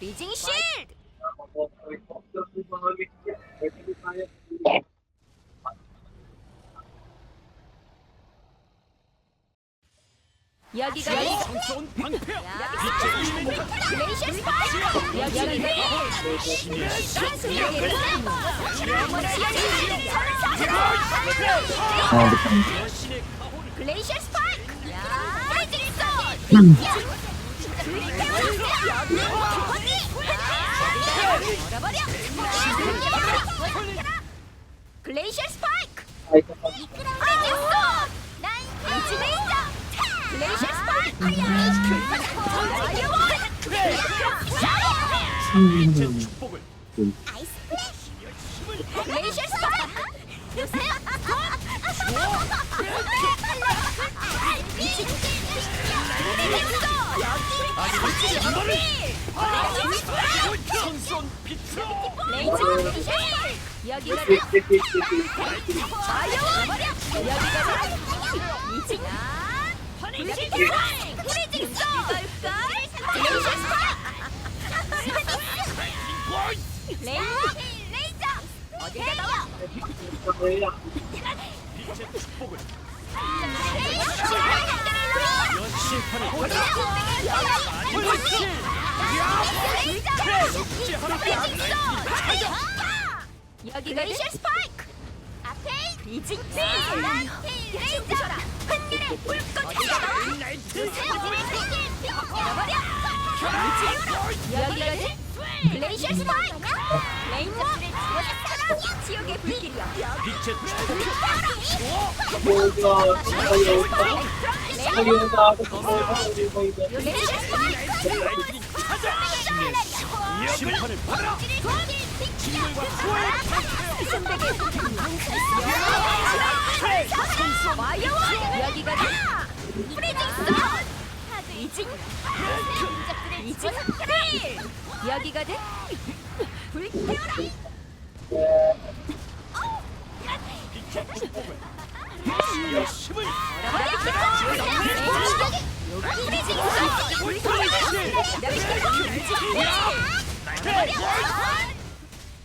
리징 쉴드! 여기가 성스러운 방패야. 글레이셔 스파이크! 여기가 여신의 가호를 글레이셔 스파이크! 프리징 선! 글레이셔 스파이크! 프리징 선! 글레이셔 스파이크! 빛의 축복을 아이스 플래시! 글레이셔 스파이크! 요새 성스러운 빛으로 여기가 어디가 나와? 빛의 축복을 연신판을 여기가 글레이셔 스파이크! 앞에 리징 레이저! 한결의 불꽃이야! 여기가 글레이셔 스파이크! 레인저 지옥의 불길이여! 빛의 축복을 글레이셔 스파이크! 라이트닝 가자. 심판을 받아라. 진물과 수호의 여기가 프리징 선! 이징! 이징! 힐! 여기가 불태워라! 빛의 축복을 열심을 프리징 선!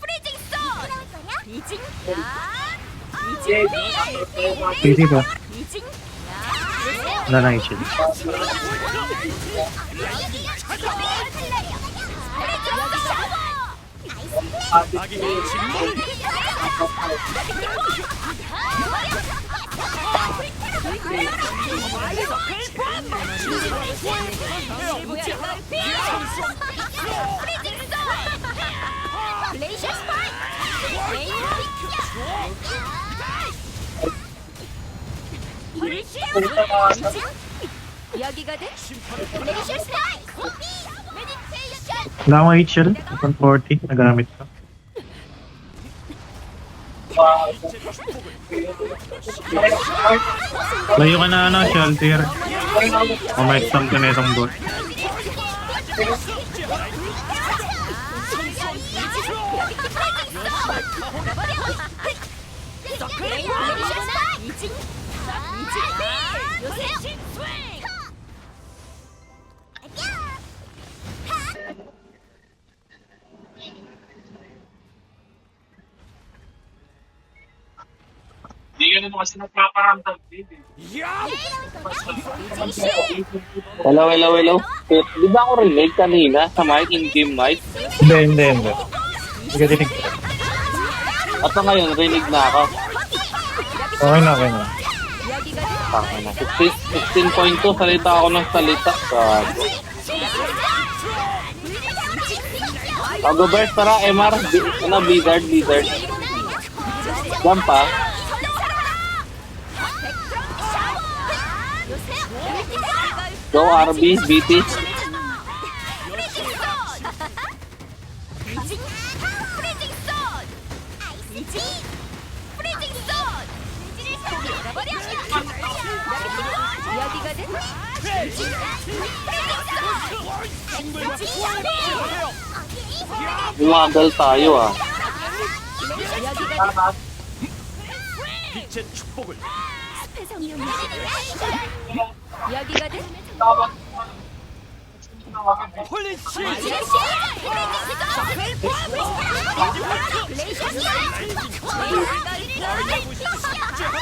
프리징 선! 이징! Pwede ba? 이징! Wala lang issue. 악인의 진물을 글레이셔 스파이크! 여기가 글레이셔 스파이크! 메디테이션! Wala akong HL. 140. Nagamit ko. Layo ka na shelter. O may exam ka na itong boss. Hindi ka naman kasi nagpaparamdam din eh. Hello, hello, hello. Di ba ako rinig kanina sa mic, in-game mic? Hindi. Hindi ka dinig. At ngayon, rinig na ako. Okay na. Tangina. 16.2, salita ako ng salita. Pag-burst tara, MR. Blizzard. Jump pa. Go RB, BT. Umagal tayo ah. 빛의 축복을 여기가 폴리치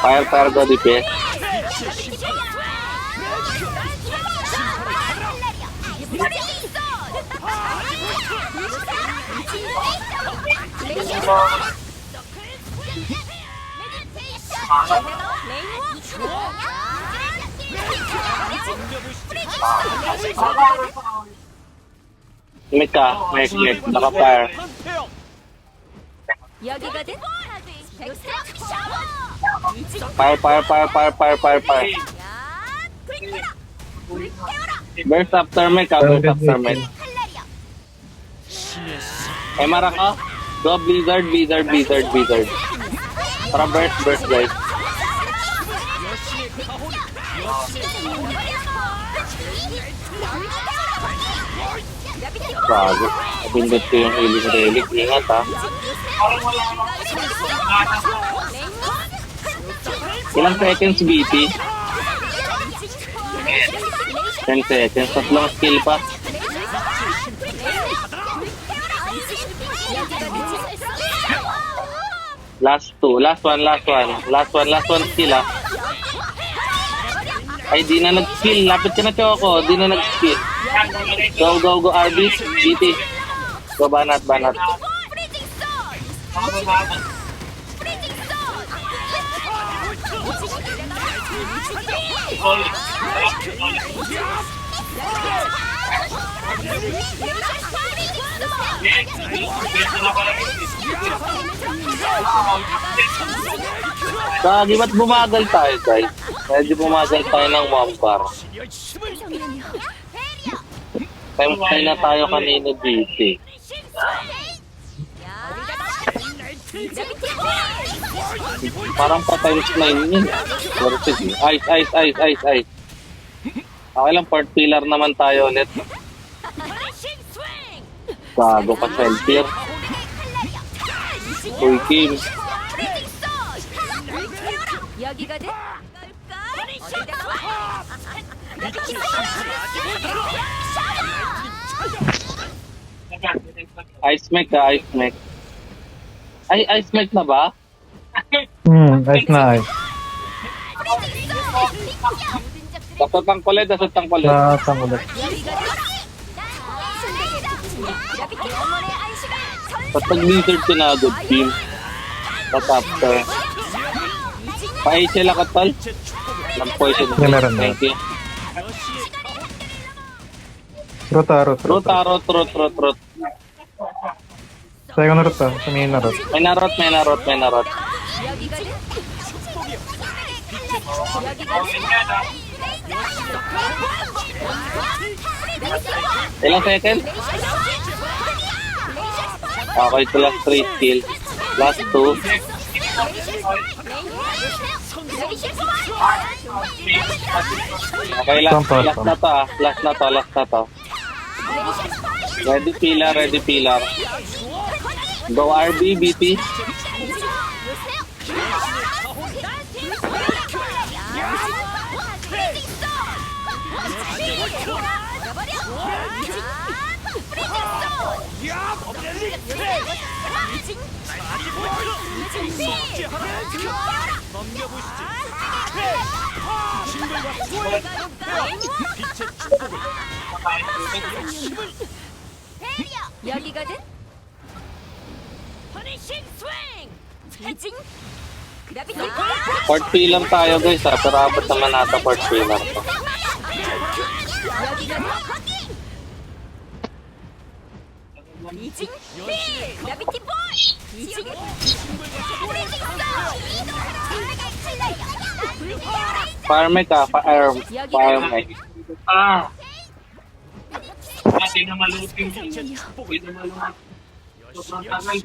Fire go DPS. Mid ka, mid, naka-fire. 한태영 여기거든. Fire. Burst after mid ka, burst after mid. 신의 신 Ay, mara ka? Go, Blizzard. Para burst, guys. 여신의 가호리 Bago. Napindot ko yung relic. Ingat, ha. Ilang seconds, BT? 10 seconds. Tatlong skill pa. Last one skill, ha. Ay, di na nag-skill. Lapit ka na, Choco. Di na nag-skill. Go, RB. BT. Go, banat. Kagi, ba't bumagal tayo, guys? Medyo bumagal tayo ng Wampar. 신의 힘을 Time na tayo kanina, BT. Parang pa times 9 yun. Worth it. Ice. Okay lang, part pillar naman tayo ulit. Gago ka, Seltier. Full game. 여기거든. Ice mech ka, Ice mech. Ay, Ice mech na ba? Nice na ay. Dasot ang kulit. Natang ulit. Ba't nag-lizard ka na, good team? That's after. Pa-HL ako, tol. Nag-poison. Yeah, meron na. Thank you. Rot. Root. Sa'yo na rot ah. Sumingin na rot. May narot. Ilang seconds? Okay, ito last 3 skill. Last 2. Okay, last na to. Ready pillar. Go RB, BT. 여기거든. 퍼니싱 스윙. 비징. Port pillar tayo, guys, ha. Pero abot naman nata port pillar to. 비징. 라비티 볼. 비징. Fire mech ka, fire mech. Hindi na maluting. Hindi na maluting. Sobrang tagal.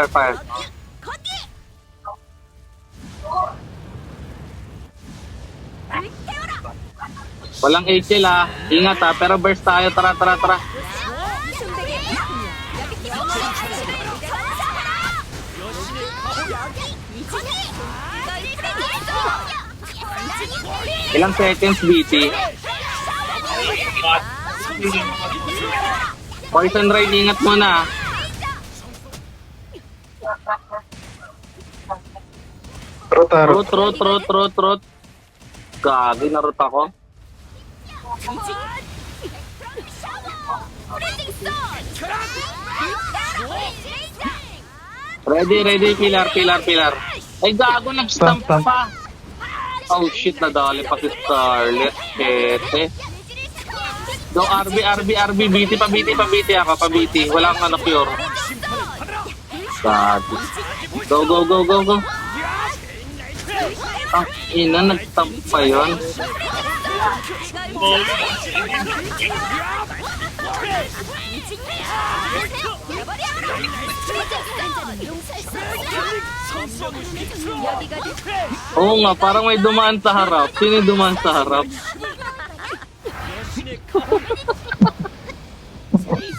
Fire. Walang HL, ha. Ingat, ha. Pero burst tayo. Tara. Ilang seconds, BT? Poison Rain, ingat mo na. Rotaro. Trot. Gagi, narot ako. Ready, pilar. Ay, gago, nag-stamp Stamp. pa. Oh shit, nadali pa si Scarlet. Kete. Go, RB, BT ako, pa BT. Wala akong ano pure. Gago. Go. Ah, ina, nag-stamp pa yun. Oo nga, parang may dumaan sa harap. Sino yung dumaan sa harap?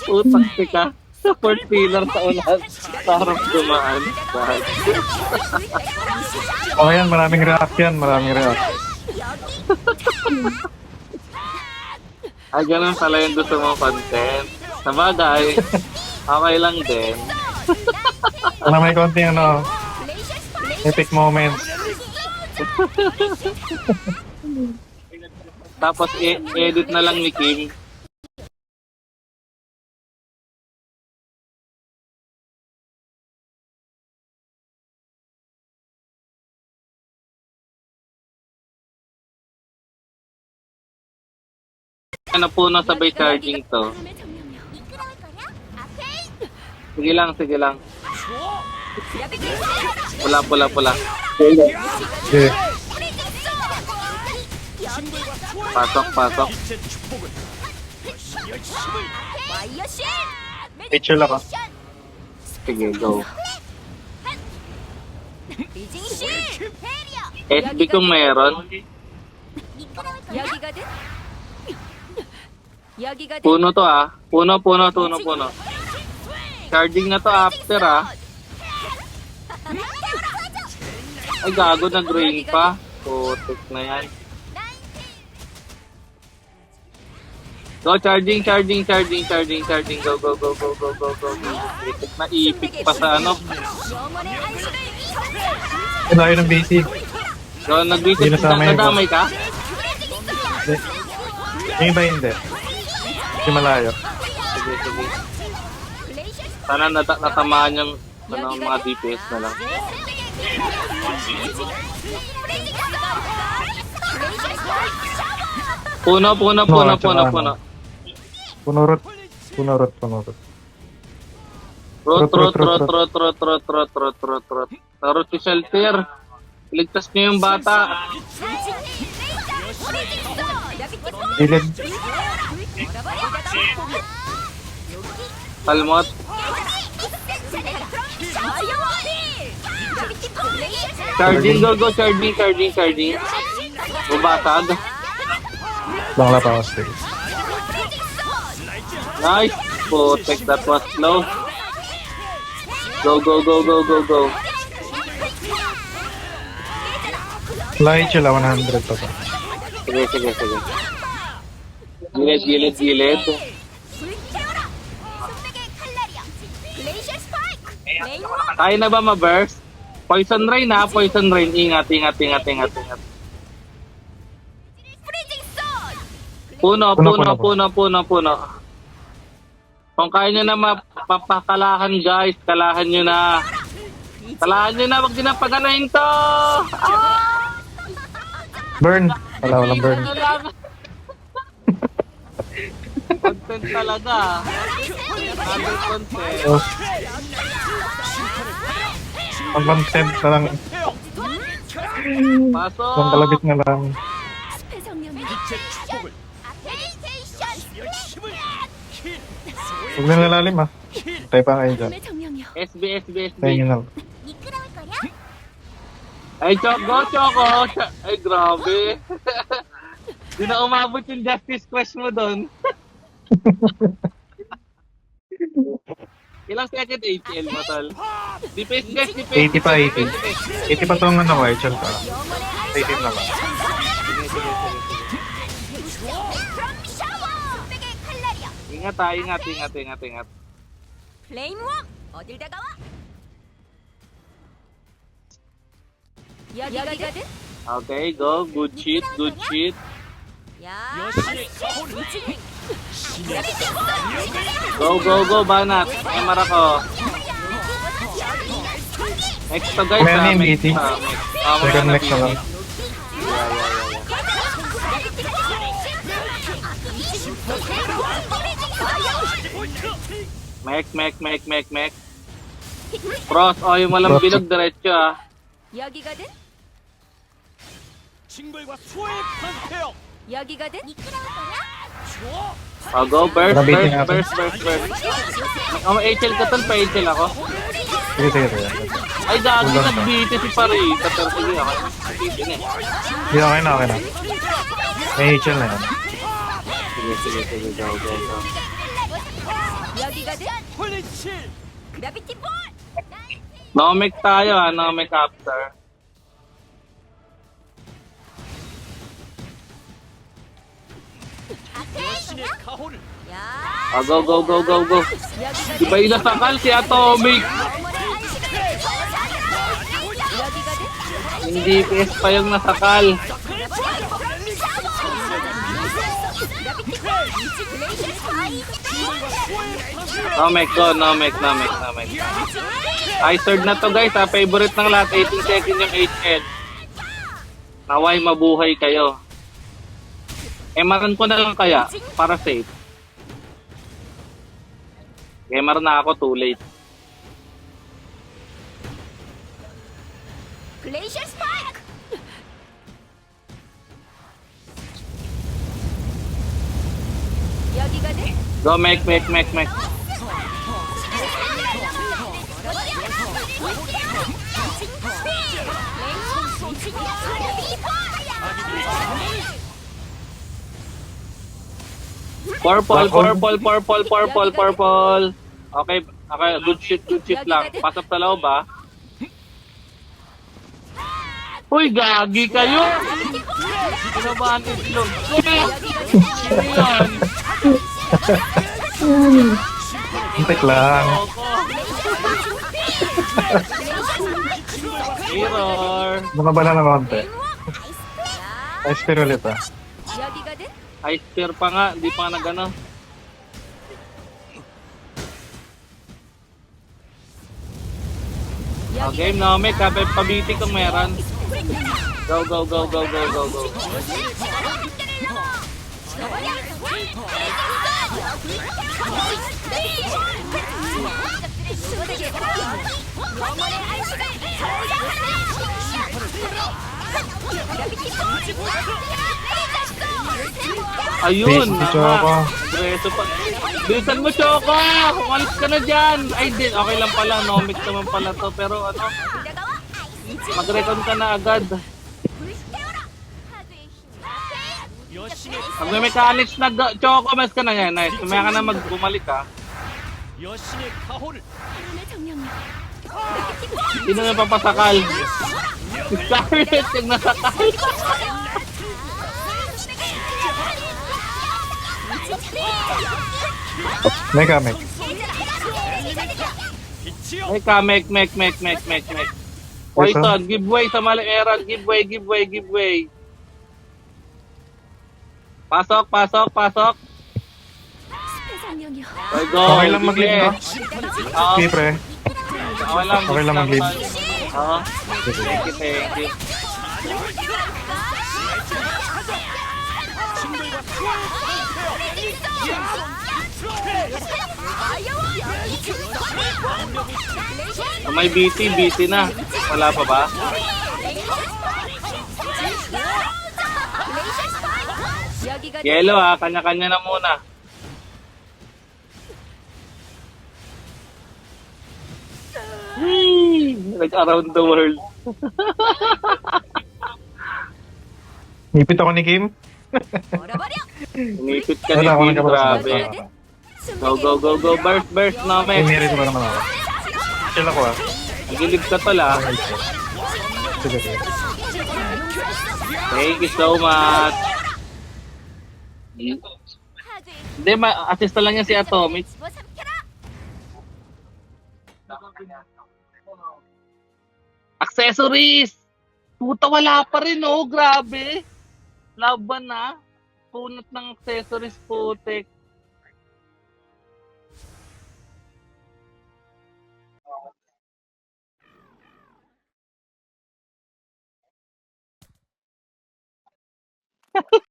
Utak ka. Sa fourth pillar sa unahan. Sa harap dumaan. O yan, maraming react. Ay, ganun pala yung gusto mong content. Sabagay, okay lang din. Wala may konting epic moments. Tapos edit na lang ni Kim. Ano po na sabay charging to? Sige lang. Pula. Okay. Pasok. Picture lang ako. Sige, go. SB kung meron. Puno to ah. Puno. Charging na to after ah. Ay gago, nag-rain pa. Putik na yan. Go, charging. Go. Itik na ipik pa sa ano. Ito tayo ng basic. Go, nag-visit ka. Nadamay ka? Yung iba hindi. Hindi malayo. Sige. Sana natamaan yung mga DPS na lang. Puno. Punurot. Rot. Tarot si Shelter. Iligtas niyo yung bata. Gilid. Palmot. Charging, go. Charging. Bubatag. Bangla pa ako space. Nice. Putek, that was slow. Go. Light sila 100 pa. Sige. Gilid. Kaya na ba ma-burst? Poison Rain ha, Poison Rain. Ingat. Puno. Kung kaya nyo na mapapakalahan guys, kalahan nyo na. Wag din na paganahin to! Burn. Walang burn. Content talaga. Another content. So, ang content na lang. Pasok! Ang kalabit na lang. Huwag na nalalim ah. Tayo pa kayo dyan. SB. Tayo nyo na. Ay, Choco! Ay, grabe. Di na umabot yung justice quest mo doon. Ilang second ATL mo, tol? Defense guys. 80 pa. 80 pa itong HL pa. 18 na lang. From shower. 백의 칼날이야. Ingat ingat. 플레임 웜. 어딜 다가와? 여기거든. Okay, go. Good shit. 야. 여신의 가호를 신의 Go, banat. Emar ako. Next to guys, Meron yung next. BT. Second next na lang. Mek. Cross, yung walang bilog diretso ah. 여기거든. 징벌과 수호의 방패여. 여기거든. 좋아. Go, burst. Nabitin natin. May HL ka ton, pa-HL ako. Sige. Ay, dagi Ulan na. nag-BT si Parita, pero sige ako. BT na eh. Hindi, okay na. May HL na yan. Sige, go. 여기거든. 홀린실. 그라비티 볼. Nomic tayo ah, Nomic after. 여신의 가호를 야. Go. 여기거든. Iba yung nasakal si Atomic. 여기거든. Hindi PS pa yung nasakal. Nomic, go. Nomic. High third na to guys ha. Favorite ng lahat. 18 second yung HL. Naway mabuhay kayo. Emaran ko na lang kaya para safe. Emar na ako, too late. 글레이셔 스파이크. 여기거든. Go, Mek. Purple. Okay, good shit lang. Pasok sa loob ah. Uy, gagi kayo! Kinabahan itlog. Hintik lang. Mirror. Nakabala na konti. Ice spear ulit ah. 여기거든. Ice spear pa nga, hindi pa nga nagano. Okay, Nomic, pabiti kung meron. Go. Ayun, Si Choco. Agreso pa. Bilisan mo, Choco! Umalis ka na dyan! Ay, din. Okay lang pala. Nomic naman pala to. Pero ano, mag-recon ka na agad. 여신의 Pag may mechanics na Choco, mas ka na yan. Nice. Kumaya ka na bumalik ha. 여신의 가호를 Sino yung papasakal? Si Scarlet yung nasakal. Mega. 빛이여. Ay ka, mek. Poison, give way sa maling era. Give way. Pasok. Ay, go. Okay lang mag-lead, no? Oo. Okay, pre. Okay lang mag-lead. Oo. Thank you. May BT na. Wala pa ba? 여기거든. Yellow ha, kanya-kanya na muna. Like around the world. Nipit ako ni Kim. 얼어버려. Umipit ka ni Wala ako Kim, nagkabasa. grabe. Go. Burst, May Nomic. merit ko naman ako. Chill ako ah. Nagilib ka tol ah. Sige. Thank you so much. Hindi, assist na lang niya si Atomic. Accessories! Puta, wala pa rin, oh. Grabe. Laban na. Punot ng accessories, putek.